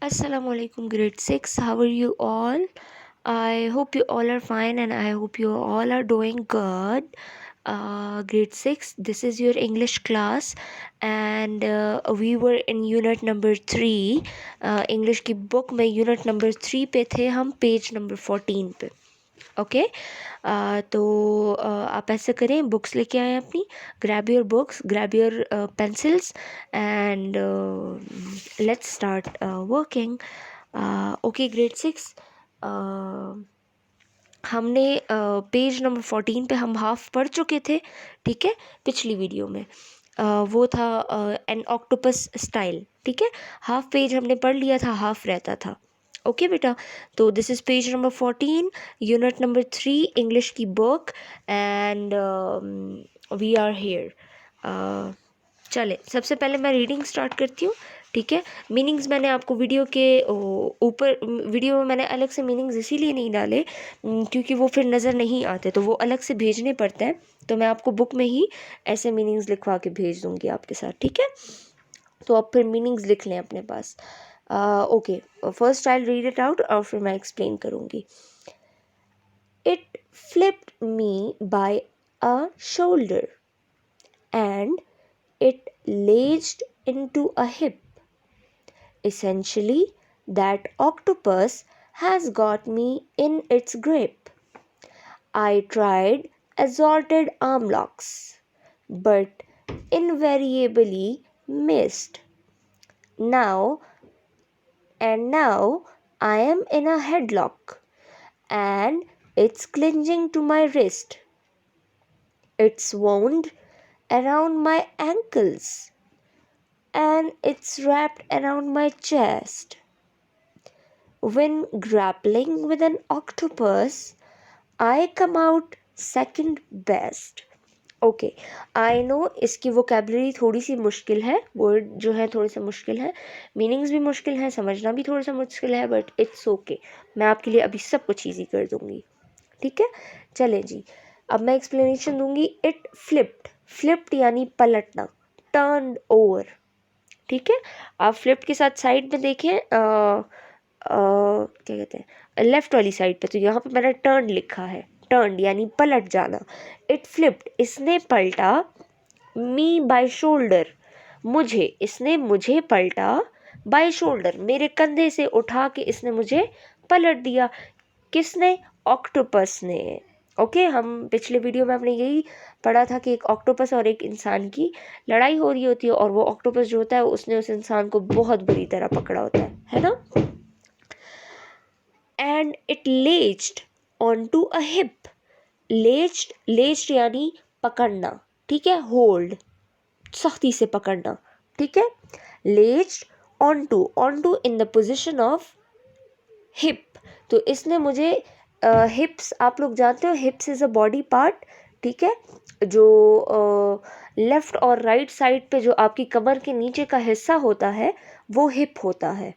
Assalamu alaikum grade 6. How are you all? I hope you all are fine and I hope you all are doing good. Grade 6, this is your English class and we were in unit number 3. English की book में unit number 3 पे थे हम, page number 14 पे. Okay तो आप ऐसे करें, बुक्स लेके आएँ अपनी, grab your books, grab your pencils and let's start working. Okay grade 6, हमने पेज नंबर 14 पे हम हाफ पढ़ चुके थे, ठीक है, पिछली वीडियो में. वो था एन ऑक्टोपस स्टाइल, ठीक है. हाफ पेज हमने पढ़ लिया था, हाफ रहता था. ओके बेटा, तो this is page number 14, unit number 3, English की book and we are here. चले, सबसे पहले मैं रीडिंग स्टार्ट करती हूँ, ठीक है. मीनिंग्स मैंने आपको वीडियो के ऊपर, वीडियो में मैंने अलग से मीनिंग्स इसीलिए नहीं डाले क्योंकि वो फिर नज़र नहीं आते, तो वो अलग से भेजने पड़ते हैं. तो मैं आपको बुक में ही ऐसे मीनिंग्स लिखवा के भेज दूँगी आपके साथ, ठीक है. तो आप फिर मीनिंग्स लिख लें अपने पास. Okay, first I read it out और फिर मैं एक्सप्लेन करूँगी. It flipped me by a shoulder and it laced into a hip. Essentially, that octopus has got me in its grip. I tried assorted arm locks, but invariably missed. Now I am in a headlock, and it's clinging to my wrist. It's wound around my ankles and it's wrapped around my chest. When grappling with an octopus, I come out second best. Okay, I know इसकी vocabulary थोड़ी सी मुश्किल है, word जो है थोड़े से मुश्किल है, मीनिंग्स भी मुश्किल है, समझना भी थोड़ा सा मुश्किल है, बट इट्स ओके. मैं आपके लिए अभी सब कुछ ईजी कर दूँगी, ठीक है. चलें जी, अब मैं एक्सप्लेनेशन दूँगी. इट फ्लिप्ड यानी पलटना, टर्न ओवर, ठीक है. आप फ्लिप्ड के साथ साइड में देखें, क्या कहते हैं, लेफ़्ट वाली साइड पे, तो यहाँ पे मैंने टर्न लिखा है. टर्न यानी पलट जाना. इट फ्लिप्ड, इसने पलटा. मी बाय शोल्डर, इसने मुझे पलटा. बाय शोल्डर, मेरे कंधे से उठा के इसने मुझे पलट दिया. किसने? ऑक्टोपस ने. ओके, हम पिछले वीडियो में हमने यही पढ़ा था कि एक ऑक्टोपस और एक इंसान की लड़ाई हो रही होती है और वो ऑक्टोपस जो होता है उसने उस इंसान को बहुत बुरी तरह पकड़ा होता है ना. And it latched on to a hip. Latched यानी पकड़ना, ठीक है, होल्ड, सख्ती से पकड़ना, ठीक है. Latched on to in the position of hip. तो इसने मुझे हिप्स, आप लोग जानते हो hips is a body part, ठीक है, जो लेफ़्ट और राइट साइड पे जो आपकी कमर के नीचे का हिस्सा होता है वो हिप होता है,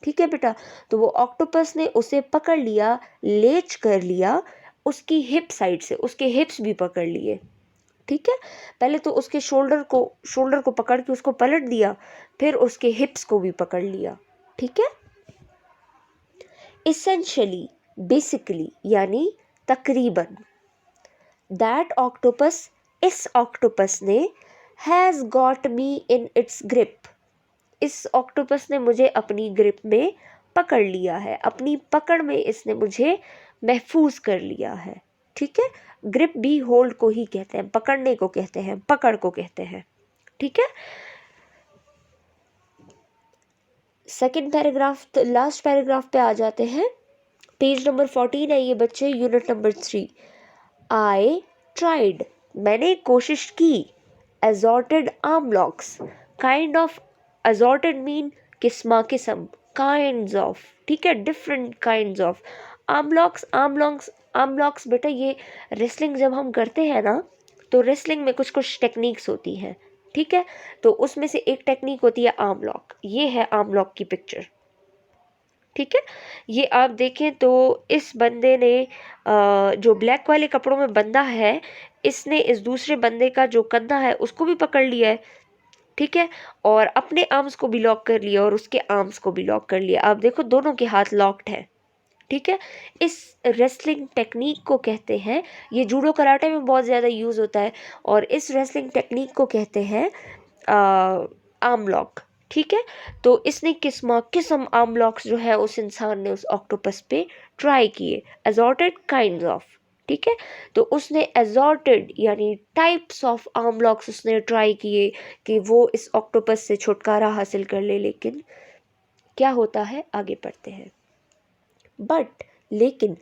ठीक है बेटा. तो वो ऑक्टोपस ने उसे पकड़ लिया, लेच कर लिया, उसकी हिप साइड से, उसके हिप्स भी पकड़ लिए, ठीक है. पहले तो उसके शोल्डर को पकड़ के उसको पलट दिया, फिर उसके हिप्स को भी पकड़ लिया, ठीक है. Essentially, बेसिकली यानी तकरीबन. दैट ऑक्टोपस, इस ऑक्टोपस ने, has got me in its grip. इस ऑक्टोपस ने मुझे अपनी ग्रिप में पकड़ लिया है, अपनी पकड़ में इसने मुझे महफूज कर लिया है, ठीक है. ग्रिप भी होल्ड को ही कहते हैं, पकड़ने को कहते हैं, पकड़ को कहते हैं, ठीक है. सेकेंड पैराग्राफ, लास्ट पैराग्राफ पे आ जाते हैं. पेज नंबर 14 है ये बच्चे, यूनिट नंबर 3. आई ट्राइड, मैंने कोशिश की. Assorted arm locks, kind of, assorted mean किस्म, काइंड्स ऑफ, ठीक है, different kinds of. Arm locks बेटा, ये रेसलिंग जब हम करते हैं ना, तो रेसलिंग में कुछ टेक्निक्स होती हैं, ठीक है. तो उसमें से एक टेक्निक होती है आर्म लॉक. ये है आर्म लॉक की पिक्चर, ठीक है. ये आप देखें तो इस बंदे ने जो ब्लैक वाले कपड़ों में बंदा है, इसने इस दूसरे बंदे का जो कंधा है उसको भी पकड़ लिया है, ठीक है, और अपने आर्म्स को भी लॉक कर लिया और उसके आर्म्स को भी लॉक कर लिया। आप देखो दोनों के हाथ लॉक्ड हैं, ठीक है। इस रेसलिंग टेक्निक को कहते हैं, ये जूडो कराटे में बहुत ज़्यादा यूज़ होता है, और इस रेसलिंग टेक्निक को कहते हैं आर्म लॉक, ठीक है। तो इसने किस्म आर्म लॉक्स जो है उस इंसान ने उस ऑक्टोपस पे ट्राई किए, असॉर्टेड काइंड्स ऑफ, ठीक है। तो उसने असॉर्टेड यानी टाइप्स ऑफ आर्म लॉक्स उसने ट्राई किए कि वो इस ऑक्टोपस से छुटकारा हासिल कर ले, लेकिन क्या होता है, आगे पढ़ते हैं। बट लेकिन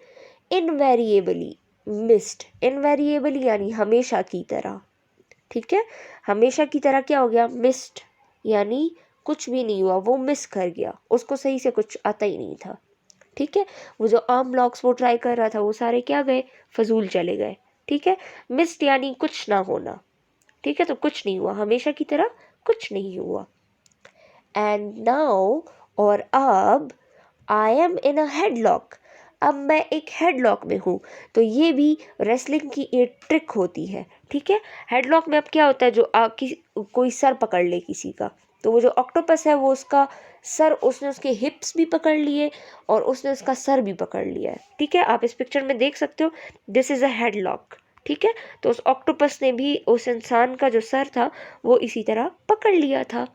इनवेरिएबली मिस्ड, इनवेरिएबली यानी हमेशा की तरह, ठीक है। हमेशा की तरह क्या हो गया, मिस्ड यानी कुछ भी नहीं हुआ, वो मिस कर गया, उसको सही से कुछ आता ही नहीं था, ठीक है। वो जो आर्म लॉक्स वो ट्राई कर रहा था वो सारे क्या गए, फजूल चले गए, ठीक है। मिस्ड यानी कुछ ना होना, ठीक है। तो कुछ नहीं हुआ, हमेशा की तरह कुछ नहीं हुआ। एंड नाउ, और अब, आई एम इन अ हेडलॉक, अब मैं एक हेडलॉक में हूँ। तो ये भी रेसलिंग की एक ट्रिक होती है, ठीक है। हेडलॉक में अब क्या होता है, जो कोई सर पकड़ ले किसी का, तो वो जो ऑक्टोपस है वो उसका सर, उसने उसके हिप्स भी पकड़ लिए और उसने उसका सर भी पकड़ लिया है, ठीक है। आप इस पिक्चर में देख सकते हो, दिस इज़ अ हेडलॉक, ठीक है। तो उस ऑक्टोपस ने भी उस इंसान का जो सर था वो इसी तरह पकड़ लिया था,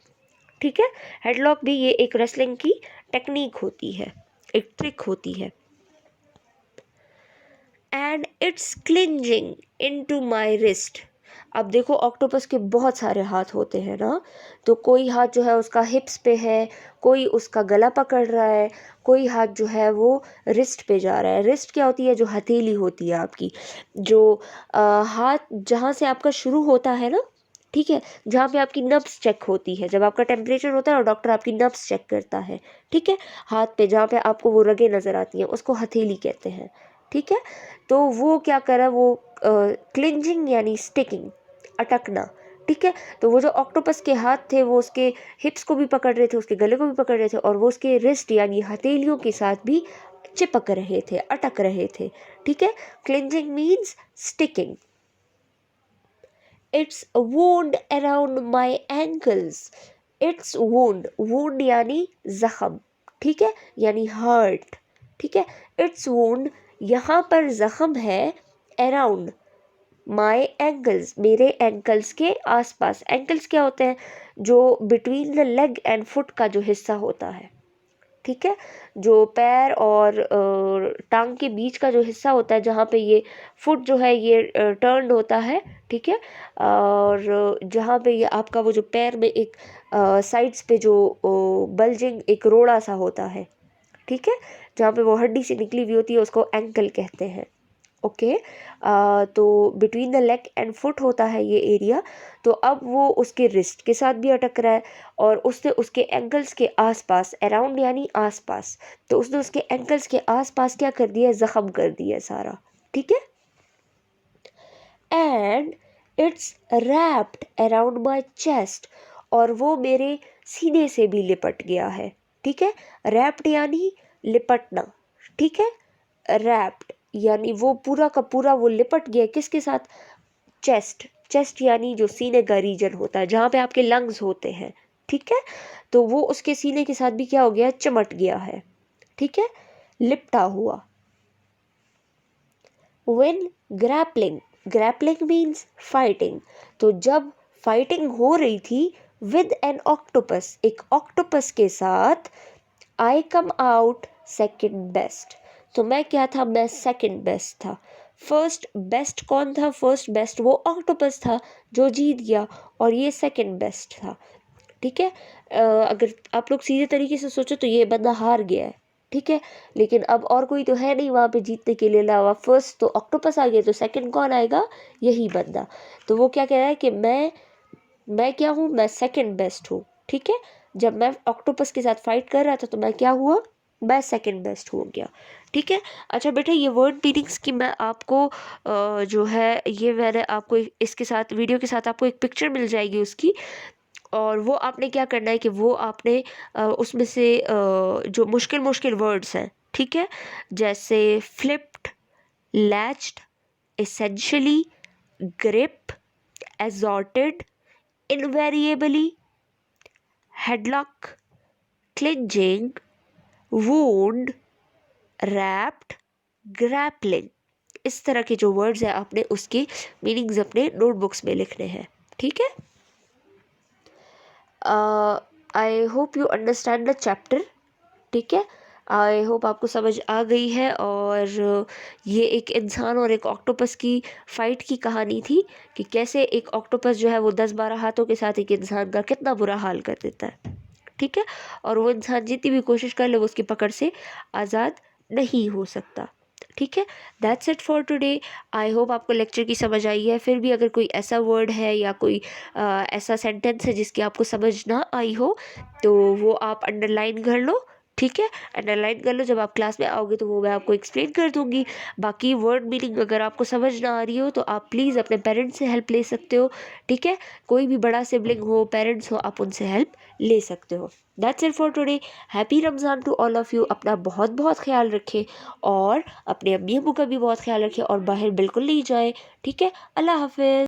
ठीक है। हेडलॉक भी ये एक रेसलिंग की टेक्निक होती है, एक ट्रिक होती है। And it's cleansing into my wrist, अब देखो ऑक्टोपस के बहुत सारे हाथ होते हैं ना, तो कोई हाथ जो है उसका हिप्स पे है, कोई उसका गला पकड़ रहा है, कोई हाथ जो है वो रिस्ट पे जा रहा है। रिस्ट क्या होती है, जो हथेली होती है आपकी, जो हाथ जहाँ से आपका शुरू होता है ना, ठीक है, जहाँ पे आपकी नब्स चेक होती है, जब आपका टेम्परेचर होता है और डॉक्टर आपकी नब्स चेक करता है, ठीक है, हाथ पे जहाँ पे आपको वो रगें नज़र आती हैं उसको हथेली कहते हैं, ठीक है। तो वो क्या करा, वो क्लिंजिंग यानी स्टिकिंग, अटकना, ठीक है। तो वो जो ऑक्टोपस के हाथ थे वो उसके हिप्स को भी पकड़ रहे थे, उसके गले को भी पकड़ रहे थे, और वो उसके रिस्ट यानी हथेलियों के साथ भी चिपक रहे थे, अटक रहे थे, ठीक है। Cleansing means sticking. It's wound around my ankles, it's wound, wound यानी जख्म, ठीक है, यानी हर्ट, ठीक है। इट्स वोंड, यहाँ पर जख्म है, अराउंड माई एंकल्स, मेरे एंकल्स के आसपास। एंकल्स क्या होते हैं, जो between the leg and foot का जो हिस्सा होता है, ठीक है, जो पैर और टांग के बीच का जो हिस्सा होता है, जहाँ पे ये फुट जो है ये टर्न होता है, ठीक है। और जहाँ पे ये आपका वो जो पैर में एक साइड्स पे जो बल्जिंग एक रोड़ा सा होता है, ठीक है, जहाँ पे वो हड्डी से निकली हुई होती है, उसको एंकल कहते हैं, ओके। तो between the leg and foot होता है ये एरिया। तो अब वो उसके रिस्ट के साथ भी अटक रहा है, और उसने उसके एंकल्स के आसपास, अराउंड यानी आसपास, तो उसने उसके एंकल्स के आसपास क्या कर दिया, जख्म कर दिया सारा, ठीक है। And it's wrapped around my chest, और वो मेरे सीने से भी लिपट गया है, ठीक है। रैप्ड यानी लिपटना, ठीक है। रैप्ड यानी वो पूरा का पूरा वो लिपट गया, किसके साथ, चेस्ट, चेस्ट यानी जो सीने का रीजन होता है, जहाँ पे आपके लंग्स होते हैं, ठीक है। तो वो उसके सीने के साथ भी क्या हो गया, चिमट गया है, ठीक है, लिपटा हुआ। When grappling, grappling means fighting, तो जब फाइटिंग हो रही थी विद एन ऑक्टोपस, एक ऑक्टोपस के साथ, आई कम आउट सेकेंड बेस्ट, तो मैं क्या था, मैं सेकेंड बेस्ट था। फर्स्ट बेस्ट कौन था, फर्स्ट बेस्ट वो ऑक्टोपस था जो जीत गया, और ये सेकेंड बेस्ट था, ठीक है। अगर आप लोग सीधे तरीके से सोचो तो ये बंदा हार गया है, ठीक है। लेकिन अब और कोई तो है नहीं वहाँ पे जीतने के लिए अलावा, फर्स्ट तो ऑक्टोपस आ गया, तो सेकंड कौन आएगा, यही बंदा। तो वो क्या कह रहा है कि मैं क्या हूँ, मैं सेकंड बेस्ट हूँ, ठीक है। जब मैं ऑक्टोपस के साथ फाइट कर रहा था तो मैं क्या हुआ, मैं सेकंड बेस्ट हो गया, ठीक है। अच्छा बेटा, ये वर्ड मीनिंग्स की मैं आपको जो है ये मैंने आपको इसके साथ वीडियो के साथ आपको एक पिक्चर मिल जाएगी उसकी, और वो आपने क्या करना है कि वो आपने उसमें से जो मुश्किल मुश्किल वर्ड्स हैं, ठीक है, जैसे flipped, latched, essentially, grip, assorted, invariably, headlock, clinging, wound, wrapped, grappling, इस तरह के जो वर्ड्स हैं आपने उसके मीनिंग्स अपने नोटबुक्स में लिखने हैं। ठीक है, I hope you understand the chapter. ठीक है, आई होप आपको समझ आ गई है। और ये एक इंसान और एक ऑक्टोपस की फ़ाइट की कहानी थी कि कैसे एक ऑक्टोपस जो है वो 10-12 हाथों के साथ एक इंसान का कितना बुरा हाल कर देता है। ठीक है, और वो इंसान जितनी भी कोशिश कर ले वो उसकी पकड़ से आज़ाद नहीं हो सकता। ठीक है, that's it for today. I hope आपको लेक्चर की समझ आई है। फिर भी अगर कोई ऐसा वर्ड है या कोई ऐसा सेंटेंस है जिसकी आपको समझ ना आई हो तो वो आप अंडरलाइन कर लो। ठीक है, अंडरलाइन कर लो, जब आप क्लास में आओगे तो वो मैं आपको एक्सप्लेन कर दूंगी। बाकी वर्ड मीनिंग अगर आपको समझ ना आ रही हो तो आप प्लीज़ अपने पेरेंट्स से हेल्प ले सकते हो। ठीक है, कोई भी बड़ा सिबलिंग हो, पेरेंट्स हो, आप उनसे हेल्प ले सकते हो। That's it for today. Happy Ramzan to all of you. अपना बहुत बहुत ख्याल रखें और अपने अम्मी अब्बू का भी बहुत ख्याल रखें और बाहर बिल्कुल नहीं जाए। ठीक है, अल्लाह हाफिज़।